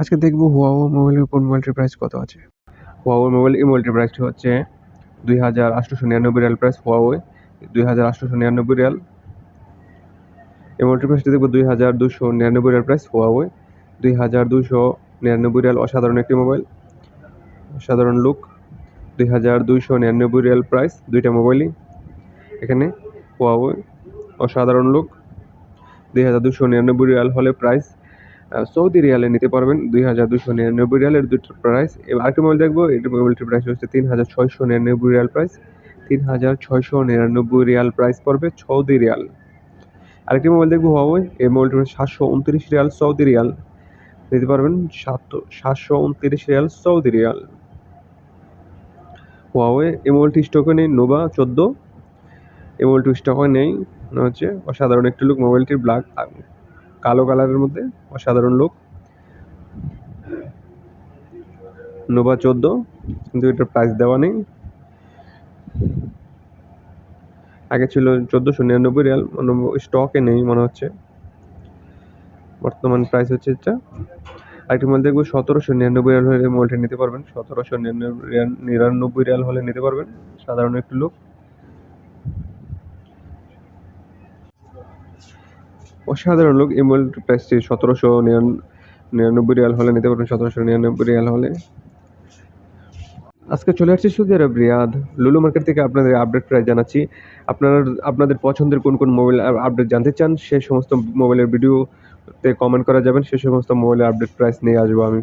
আজকে দেখবো হুয়াওয়ে মোবাইলের কোন মোবাইলটির প্রাইস কত আছে। হুয়াওয়ে মোবাইল এই মোবাইলটির প্রাইসটি হচ্ছে 2,899 রিয়াল প্রাইস হুয়াওয়ে 2,899 রিয়াল। এই মোবাইলটির প্রাইসটি দেখবো 2,299 রিয়াল প্রাইস হুয়াওয়ে 2,299 রিয়াল। অসাধারণ একটি মোবাইল, অসাধারণ লুক। 2,299 রিয়াল প্রাইস দুইটা মোবাইলই। এখানে হুয়াওয়ে অসাধারণ লুক। 2,299 রিয়াল হলে প্রাইস সৌদি রিয়ালে নিতে পারবেন। 2,299 রিয়ালের দুটোর প্রাইস। এবার আরেকটি মোবাইল দেখবো, এই মোবাইলটির প্রাইস হচ্ছে 3,699 রিয়াল প্রাইস। 3,699 রিয়াল প্রাইস পড়বে সৌদি রিয়াল। আরেকটি মোবাইল দেখবো হুয়াওয়ে, এই মোবাইলটির প্রাইস 729 রিয়াল সৌদি রিয়াল নিতে পারবেন। 729 রিয়াল সৌদি রিয়াল। হুয়াওয়ে এই মোবাইলটি স্টকে নেই। নোভা 14 এই মোবাইলটি স্টকে নেই। মনে হচ্ছে অসাধারণ একটি লুক মোবাইলটির, ব্ল্যাক কালো কালারের মধ্যে অসাধারণ লুক। নোভা 14 কিন্তু এটার প্রাইস দেওয়া নেই। আগে ছিল 1,499 রিয়াল, স্টকে নেই মনে হচ্ছে। বর্তমান প্রাইস হচ্ছে এটা। আরেকটি মোবাইল দেখবো 1,799 রিয়াল হলে মোবাইলটা নিতে পারবেন। 1,799 রিয়াল হলে নিতে পারবেন। সাধারণ একটু লুক, অসাধারণ লুক। এই মোবাইলটির প্রাইসটি 1,799 রিয়াল হলে নিতে পারবেন। 1,799 রিয়াল হলে। আজকে চলে আসছি সৌদি আরব রিয়াদ লুলু মার্কেট থেকে আপনাদের আপডেট প্রাইস জানাচ্ছি। আপনাদের পছন্দের কোন কোন মোবাইল আপডেট জানতে চান, সেই সমস্ত মোবাইলের ভিডিওতে কমেন্ট করা যাবেন। সেই সমস্ত মোবাইলের আপডেট প্রাইস নিয়ে আসবো আমি।